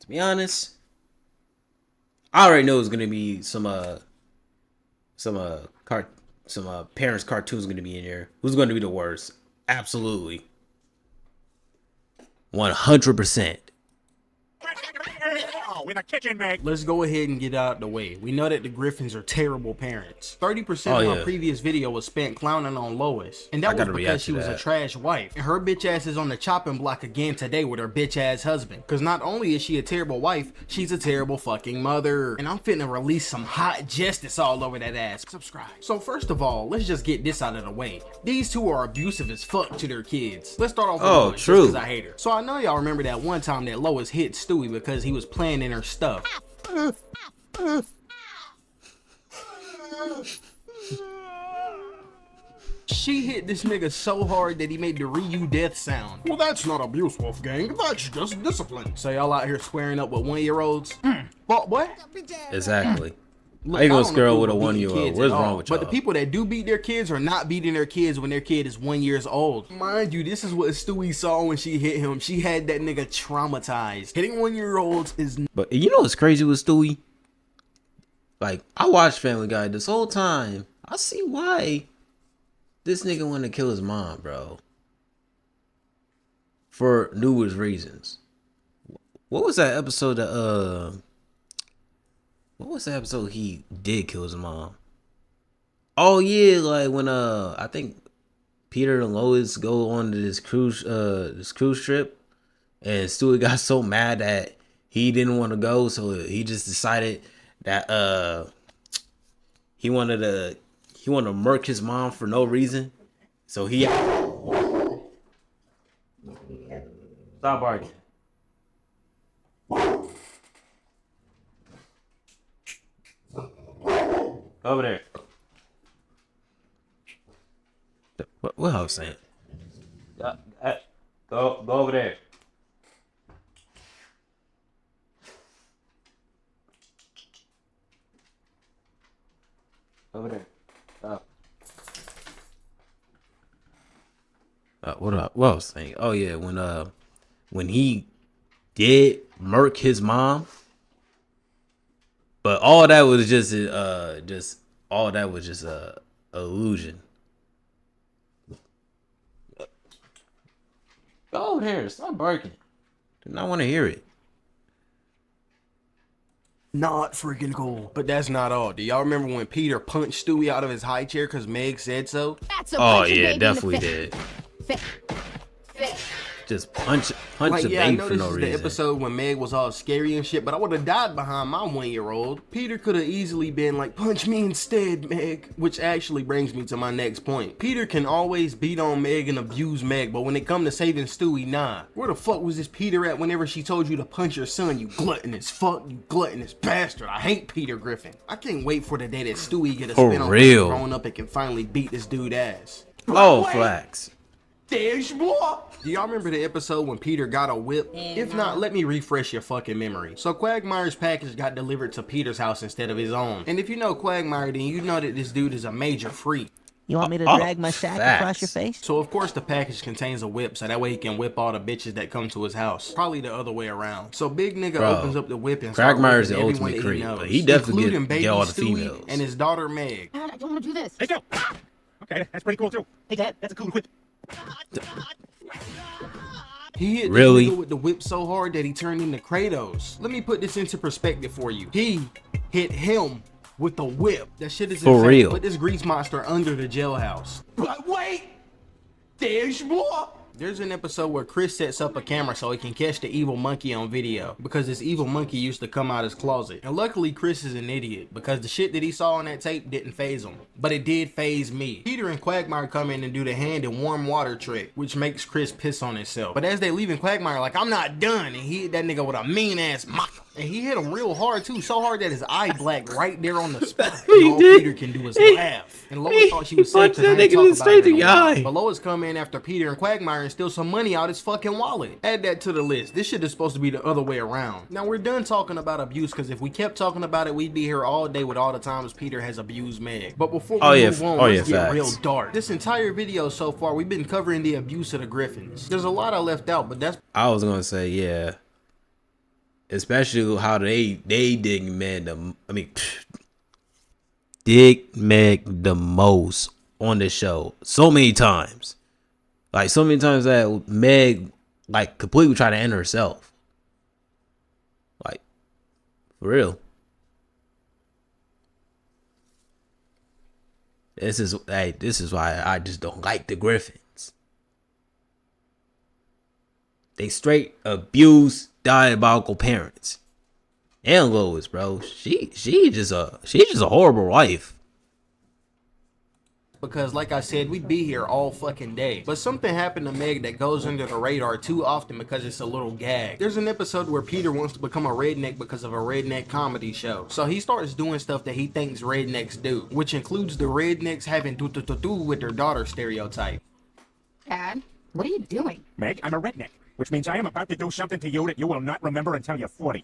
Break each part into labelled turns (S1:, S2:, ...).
S1: to be honest, I already know it's gonna be some parents cartoons gonna be in here. Who's gonna be the worst? Absolutely, 100%.
S2: In the kitchen, Meg.
S3: Let's go ahead and get out of the way. We know that the Griffins are terrible parents. 30%
S1: Oh,
S3: of
S1: yeah.
S3: my previous video was spent clowning on Lois. And that was because she was a trash wife. And her bitch ass is on the chopping block again today with her bitch ass husband. Cause not only is she a terrible wife, she's a terrible fucking mother. And I'm finna release some hot justice all over that ass. Subscribe. So first of all, let's just get this out of the way. These two are abusive as fuck to their kids. Let's start off with Lois, just cause I hate her. So I know y'all remember that one time that Lois hit Stewie because he was playing in her stuff. She hit this nigga so hard that he made the Ryu death sound. Well, that's not abuse, Wolfgang. That's just discipline. So y'all out here squaring up with 1-year-olds? What?
S1: Exactly.
S3: Look,
S1: How you gonna
S3: I don't
S1: square
S3: approve
S1: with a
S3: of beating
S1: 1-year-old?
S3: kids
S1: What's
S3: at
S1: wrong
S3: all.
S1: with y'all?
S3: But the people that do beat their kids are not beating their kids when their kid is 1 year old. Mind you, this is what Stewie saw when she hit him. She had that nigga traumatized. Hitting 1-year-olds is...
S1: But you know what's crazy with Stewie? Like, I watched Family Guy this whole time. I see why this nigga wanted to kill his mom, bro. For numerous reasons. What was that episode that, what was the episode he did kill his mom? Oh yeah, like when I think Peter and Lois go on to this cruise trip, and Stewie got so mad that he didn't want to go, so he just decided that he wanted to murk his mom for no reason. So he stop barking. Over there. What I was saying? Go over there. Over there. What I was saying? Oh yeah, when he did murk his mom. But all that was just a illusion. Go over there, stop barking. Do not want to hear it.
S3: Not freaking cool. But that's not all. Do y'all remember when Peter punched Stewie out of his high chair because Meg said so?
S1: Oh yeah, definitely did. Just punch
S3: like,
S1: the
S3: yeah,
S1: baby
S3: I know
S1: for
S3: this
S1: no
S3: is
S1: reason.
S3: the episode when Meg was all scary and shit, but I would have died behind my 1-year-old. Peter could have easily been like, punch me instead, Meg. Which actually brings me to my next point. Peter can always beat on Meg and abuse Meg, but when it come to saving Stewie, nah. Where the fuck was this Peter at whenever she told you to punch your son, you gluttonous fuck, you gluttonous bastard. I hate Peter Griffin. I can't wait for the day that Stewie get a
S1: For
S3: spin on
S1: real.
S3: growing up and can finally beat this dude ass.
S1: Oh, flax.
S3: There's more. Do y'all remember the episode when Peter got a whip? If not, let me refresh your fucking memory. So Quagmire's package got delivered to Peter's house instead of his own. And if you know Quagmire, then you know that this dude is a major freak.
S4: You want me to drag my sack across your face?
S3: So of course the package contains a whip, so that way he can whip all the bitches that come to his house. Probably the other way around. So big nigga opens up the whip and
S1: Quagmire is
S3: starts
S1: the
S3: whipping
S1: ultimate
S3: everyone
S1: creep,
S3: that he knows,
S1: but he definitely
S3: including baby
S1: get all the
S3: Stewie
S1: females.
S3: and his daughter Meg.
S5: Dad, I don't want to do this.
S2: Hey, Joe. Okay, that's pretty cool too.
S5: Hey, Dad, that's a cool whip.
S3: He hit
S1: Really?
S3: this nigga with the whip so hard that he turned into Kratos. Let me put this into perspective for you. He hit him with the whip. That shit is
S1: For
S3: insane.
S1: real.
S3: Put this grease monster under the jailhouse. But wait, there's more. There's an episode where Chris sets up a camera so he can catch the evil monkey on video, because this evil monkey used to come out his closet. And luckily Chris is an idiot, because the shit that he saw on that tape didn't phase him. But it did phase me. Peter and Quagmire come in and do the hand in warm water trick, which makes Chris piss on himself. But as they leaving, Quagmire like, I'm not done, and he hit that nigga with a mean ass mock. And he hit him real hard too, so hard that his eye blacked right there on the spot. And all Peter can do is laugh. And Lois thought she was safe
S1: punched
S3: because
S1: that
S3: I ain't
S1: nigga
S3: talk
S1: straight
S3: about it
S1: in
S3: in
S1: the
S3: a while.
S1: eye.
S3: But Lois come in after Peter and Quagmire and steal some money out his fucking wallet. Add that to the list. This shit is supposed to be the other way around. Now we're done talking about abuse, because if we kept talking about it, we'd be here all day with all the times Peter has abused Meg. But before we move on, let's get real dark. This entire video so far, we've been covering the abuse of the Griffins. There's a lot I left out, but that's...
S1: I was gonna say, yeah. especially how they dig Meg dig Meg the most on the show so many times. Like so many times that Meg like completely try to end herself. Like for real. This is why I just don't like the Griffins. They straight abuse diabolical parents. And Lois, bro, she just a horrible wife.
S3: Because like I said, we'd be here all fucking day. But something happened to Meg that goes under the radar too often because it's a little gag. There's an episode where Peter wants to become a redneck because of a redneck comedy show. So he starts doing stuff that he thinks rednecks do, which includes the rednecks having do with their daughter stereotype.
S5: Dad, what are you doing?
S2: Meg, I'm a redneck, which means I am about to do something to you that you will not remember until you're 40.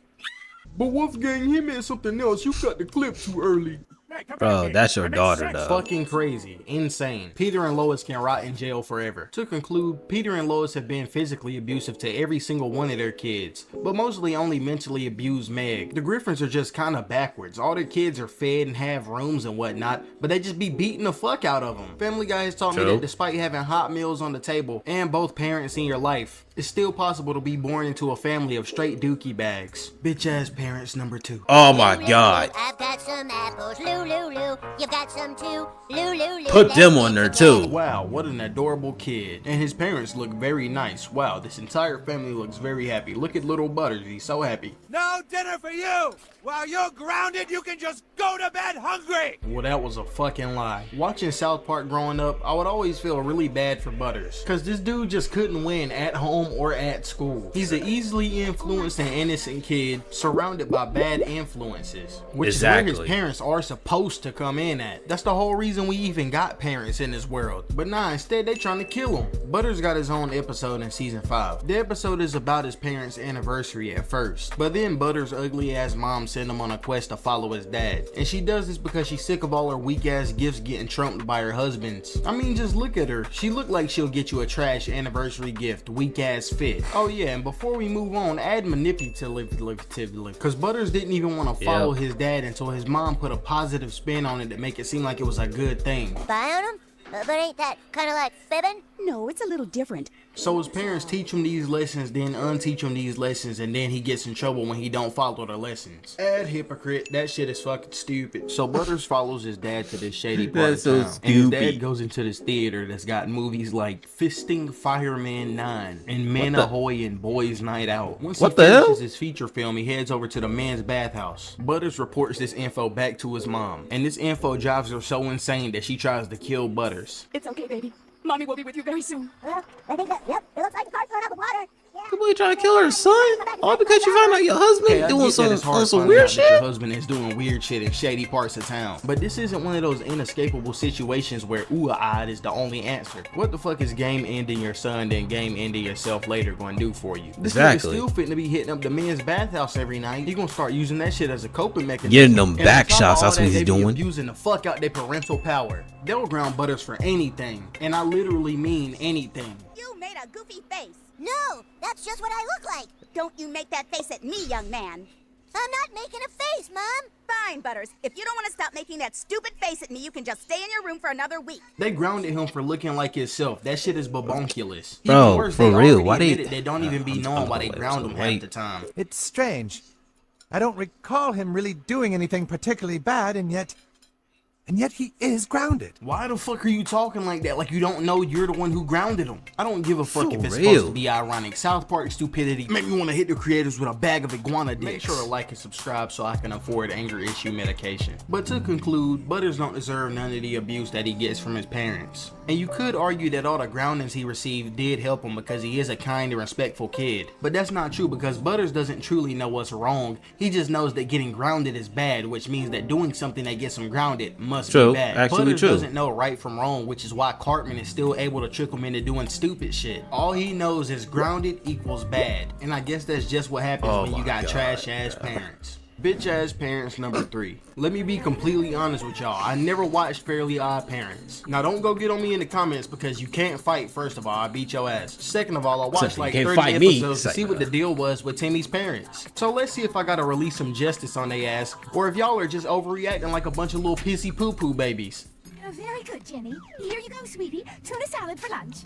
S3: But Wolfgang, he meant something else. You cut the clip too early.
S2: Meg, come back
S1: Bro,
S2: here.
S1: that's your
S2: I'm
S1: daughter,
S2: incensed.
S1: though.
S3: Fucking crazy. Insane. Peter and Lois can rot in jail forever. To conclude, Peter and Lois have been physically abusive to every single one of their kids, but mostly only mentally abused Meg. The Griffins are just kinda backwards. All their kids are fed and have rooms and whatnot, but they just be beating the fuck out of them. Family Guy has taught me
S1: True.
S3: that despite having hot meals on the table and both parents in your life, it's still possible to be born into a family of straight dookie bags. Bitch ass parents number 2.
S1: Oh my god.
S6: I've got some apples, Lou, Lou, Lou. You've got some too, Lou, Lou, Lou.
S1: Put them on there too.
S3: Wow, what an adorable kid. And his parents look very nice. Wow, this entire family looks very happy. Look at little Butters, he's so happy.
S7: No dinner for you! While you're grounded, you can just go to bed hungry!
S3: Well, that was a fucking lie. Watching South Park growing up, I would always feel really bad for Butters, cause this dude just couldn't win at home or at school. He's an easily influenced and innocent kid surrounded by bad influences, which is where his parents are supposed to come in at. That's the whole reason we even got parents in this world. But nah, instead they trying to kill him. Butters got his own episode in season 5. The episode is about his parents' anniversary at first, but then Butters' ugly ass mom sent him on a quest to follow his dad, and she does this because she's sick of all her weak ass gifts getting trumped by her husband's. I mean, just look at her. She look like she'll get you a trash anniversary gift, weak ass fit. Oh yeah, and before we move on, add manipulatively, because Butters didn't even want to follow his dad until his mom put a positive spin on it to make it seem like it was a good thing.
S6: Spy on him? But ain't that kind of like fibbing?
S5: No, it's a little different.
S3: So his parents teach him these lessons, then unteach him these lessons, and then he gets in trouble when he don't follow the lessons. Add hypocrite, that shit is fucking stupid. So Butters follows his dad to this shady part
S1: That's
S3: of
S1: so
S3: town, and his
S1: stupid.
S3: dad goes into this theater that's got movies like Fisting Fireman 9 and Men Ahoy and Boys Night Out. Once
S1: What
S3: he
S1: the hell?
S3: finishes his feature film, he heads over to the men's bathhouse. Butters reports this info back to his mom, and this info drives her so insane that she tries to kill Butters.
S5: It's okay, baby. Mommy will be with you very soon.
S6: I think that, yep, it looks like the car's going out the water. Yeah.
S1: People trying to kill her son? All because you found out your husband
S3: Okay, I
S1: doing
S3: get that it's hard
S1: some
S3: finding
S1: weird
S3: out that Your
S1: shit?
S3: husband is doing weird shit in shady parts of town. But this isn't one of those inescapable situations where ooh-ah is the only answer. What the fuck is game ending your son then game ending yourself later going to do for you? This nigga's
S1: Exactly.
S3: still fitting to be hitting up the men's bathhouse every night. He gonna start using that shit as a coping mechanism.
S1: Getting them
S3: And
S1: back
S3: on top of
S1: shots,
S3: all
S1: that's what
S3: that,
S1: he's
S3: they be
S1: doing.
S3: abusing the fuck out their parental power. They'll ground Butters for anything. And I literally mean anything.
S8: You made a goofy face.
S6: No, that's just what I look like.
S8: Don't you make that face at me, young man.
S6: I'm not making a face, Mom.
S8: Fine, Butters. If you don't want to stop making that stupid face at me, you can just stay in your room for another week.
S3: They grounded him for looking like himself. That shit is babonkulous.
S1: Bro,
S3: Even worse,
S1: for
S3: they
S1: real,
S3: already
S1: why they-
S3: admitted they don't even be knowing why they
S1: I'm
S3: ground him half
S1: wait.
S3: the time.
S9: It's strange. I don't recall him really doing anything particularly bad, and yet he is grounded.
S3: Why the fuck are you talking like that? Like you don't know you're the one who grounded him. I don't give a fuck
S1: For
S3: if it's
S1: real.
S3: supposed to be ironic. South Park stupidity make me want to hit the creators with a bag of iguana dicks. Make sure to like and subscribe so I can afford anger issue medication. But to conclude, Butters don't deserve none of the abuse that he gets from his parents. And you could argue that all the groundings he received did help him because he is a kind and respectful kid. But that's not true because Butters doesn't truly know what's wrong. He just knows that getting grounded is bad, which means that doing something that gets him grounded must
S1: True,
S3: be bad.
S1: actually
S3: Butters
S1: true.
S3: doesn't know right from wrong, which is why Cartman is still able to trick him into doing stupid shit. All he knows is grounded equals bad. And I guess that's just what happens
S1: Oh
S3: when you
S1: my
S3: got
S1: God,
S3: trash ass parents. Bitch ass parents number 3. Let me be completely honest with y'all. I never watched Fairly Odd Parents. Now don't go get on me in the comments because you can't fight. First of all, I beat your ass. Second of all, I watched like 30 episodes to see what the deal was with Timmy's parents. So let's see if I gotta release some justice on they ass, or if y'all are just overreacting like a bunch of little pissy poo poo babies.
S5: Very good, Jenny. Here you go, sweetie. Tuna salad for lunch.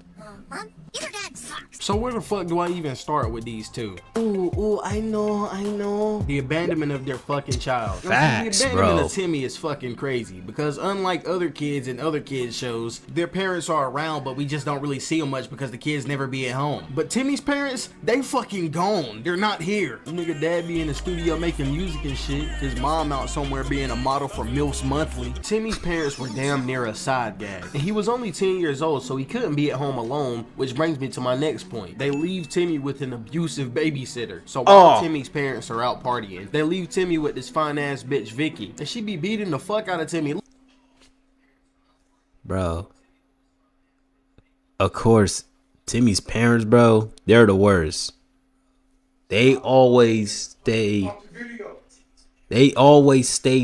S6: Mom, your dad sucks.
S3: So where the fuck do I even start with these two? Ooh, I know. The abandonment of their fucking child.
S1: Facts,
S3: the abandonment
S1: bro.
S3: of Timmy is fucking crazy because unlike other kids in other kids shows, their parents are around but we just don't really see them much because the kids never be at home. But Timmy's parents, they fucking gone. They're not here. Nigga dad be in the studio making music and shit. His mom out somewhere being a model for MILFs Monthly. Timmy's parents were damn near a side gag. And he was only 10 years old, so he couldn't be at home alone, which brings me to my next point. They leave Timmy with an abusive babysitter. So while Timmy's parents are out partying, they leave Timmy with this fine ass bitch Vicky, and she be beating the fuck out of Timmy.
S1: Bro. Of course, Timmy's parents, bro, they're the worst. They always stay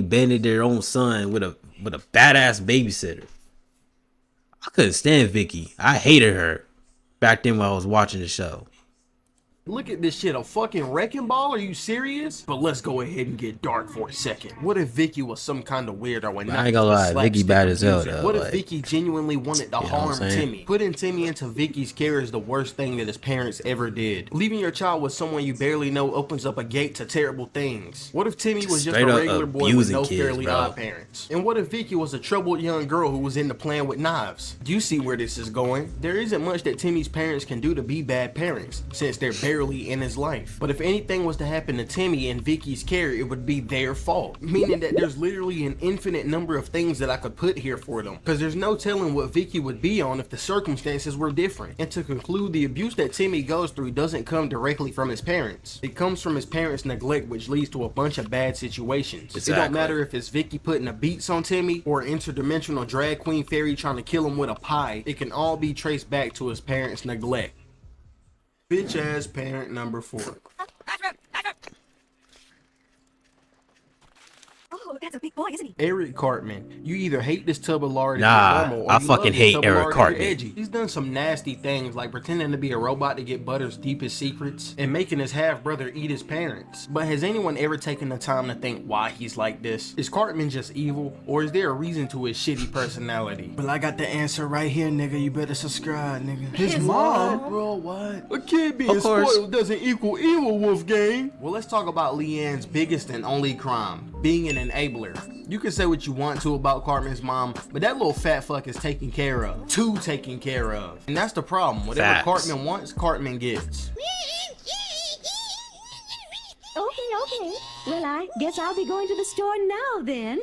S1: bending their own son with a badass babysitter. I couldn't stand Vicky. I hated her back then when I was watching the show.
S3: Look at this shit, a fucking wrecking ball? Are you serious? But let's go ahead and get dark for a second. What if Vicky was some kind of weirdo and not
S1: I ain't gonna lie, Vicky bad as hell though.
S3: What if
S1: like,
S3: Vicky genuinely wanted to harm Timmy? Putting Timmy into Vicky's care is the worst thing that his parents ever did. Leaving your child with someone you barely know opens up a gate to terrible things. What if Timmy was just a regular boy with no Fairly Odd Parents? And what if Vicky was a troubled young girl who was into playing with knives? Do you see where this is going? There isn't much that Timmy's parents can do to be bad parents, since they're barely in his life. But if anything was to happen to Timmy in Vicky's care, it would be their fault. Meaning that there's literally an infinite number of things that I could put here for them. Because there's no telling what Vicky would be on if the circumstances were different. And to conclude, the abuse that Timmy goes through doesn't come directly from his parents. It comes from his parents' neglect, which leads to a bunch of bad situations. Exactly. It don't matter if it's Vicky putting the beats on Timmy or an interdimensional drag queen fairy trying to kill him with a pie. It can all be traced back to his parents' neglect. Bitch ass parent number 4.
S5: Oh, that's a big boy, isn't he?
S3: Eric Cartman. You either hate this tub of lard
S1: nah,
S3: normal, or
S1: I fucking hate Eric Cartman.
S3: Edgy. He's done some nasty things like pretending to be a robot to get Butter's deepest secrets and making his half-brother eat his parents. But has anyone ever taken the time to think why he's like this? Is Cartman just evil, or is there a reason to his shitty personality? Well, I got the answer right here, nigga. You better subscribe, nigga. His mom? Bro, what? A kid being spoiled doesn't equal evil, Wolfgang. Well, let's talk about Leanne's biggest and only crime, being an enabler. You can say what you want to about Cartman's mom, but that little fat fuck is taken care of. Taken care of. And that's the problem. Whatever Cartman wants, Cartman gets.
S5: Okay. Well, I guess I'll be going to the store now then.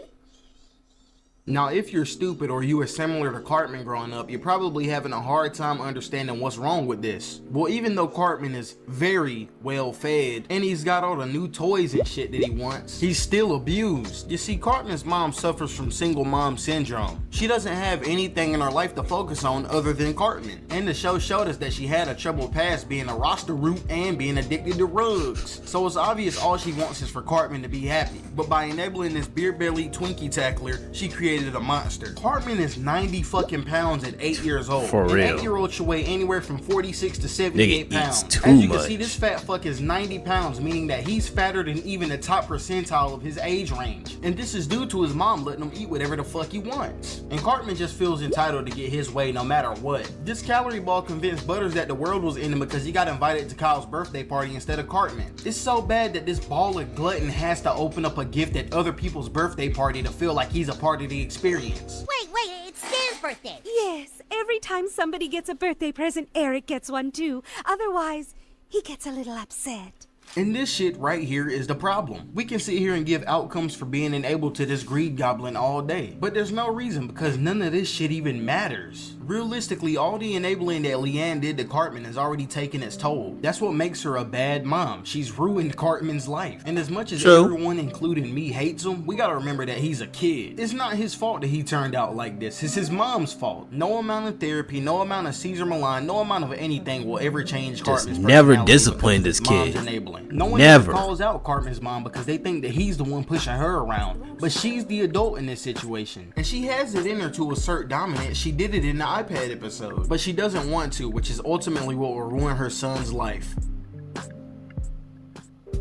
S3: Now, if you're stupid or you were similar to Cartman growing up, you're probably having a hard time understanding what's wrong with this. Well, even though Cartman is very well fed and he's got all the new toys and shit that he wants, he's still abused. You see, Cartman's mom suffers from single mom syndrome. She doesn't have anything in her life to focus on other than Cartman. And the show showed us that she had a troubled past being a roster root and being addicted to rugs. So it's obvious all she wants is for Cartman to be happy. But by enabling this beer-bellied Twinkie tackler, she created a monster. Cartman is 90 fucking pounds at 8 years old.
S1: For real.
S3: An 8-year-old should weigh anywhere from 46 to 78 pounds.
S1: Too
S3: As you can
S1: much.
S3: see, this fat fuck is 90 pounds, meaning that he's fatter than even the top percentile of his age range. And this is due to his mom letting him eat whatever the fuck he wants. And Cartman just feels entitled to get his way no matter what. This calorie ball convinced Butters that the world was ending because he got invited to Kyle's birthday party instead of Cartman. It's so bad that this baller glutton has to open up a gift at other people's birthday party to feel like he's a part of the experience.
S6: Wait, it's Stan's birthday.
S10: Yes, every time somebody gets a birthday present, Eric gets one too. Otherwise, he gets a little upset.
S3: And this shit right here is the problem. We can sit here and give outcomes for being enabled to this greed goblin all day, but there's no reason because none of this shit even matters. Realistically, all the enabling that Leanne did to Cartman has already taken its toll. That's what makes her a bad mom. She's ruined Cartman's life. And as much as everyone, including me, hates him, we gotta remember that he's a kid. It's not his fault that he turned out like this. It's his mom's fault. No amount of therapy, no amount of Caesar Milan, no amount of anything will ever change Cartman's personality.
S1: Never discipline this kid.
S3: Enabling. No one
S1: Never
S3: ever calls out Cartman's mom because they think that he's the one pushing her around. But she's the adult in this situation. And she has it in her to assert dominance. She did it in the iPad episode. But she doesn't want to, which is ultimately what will ruin her son's life.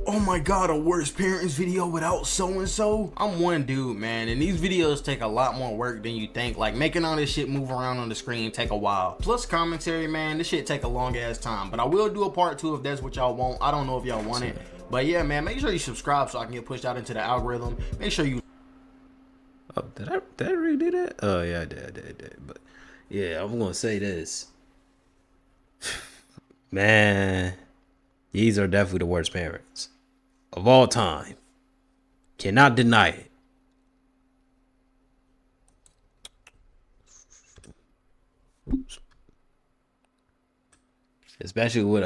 S3: Oh my god, a worst parents video without so-and-so? I'm one dude, man, and these videos take a lot more work than you think. Like, making all this shit move around on the screen take a while. Plus commentary, man, this shit take a long ass time. But I will do a part 2 if that's what y'all want. I don't know if y'all want it. But yeah, man, make sure you subscribe so I can get pushed out into the algorithm. Make sure you...
S1: Oh, did I really do that? Oh yeah, I did. But yeah, I'm gonna say this. Man, these are definitely the worst parents of all time. Cannot deny it. Oops. Especially with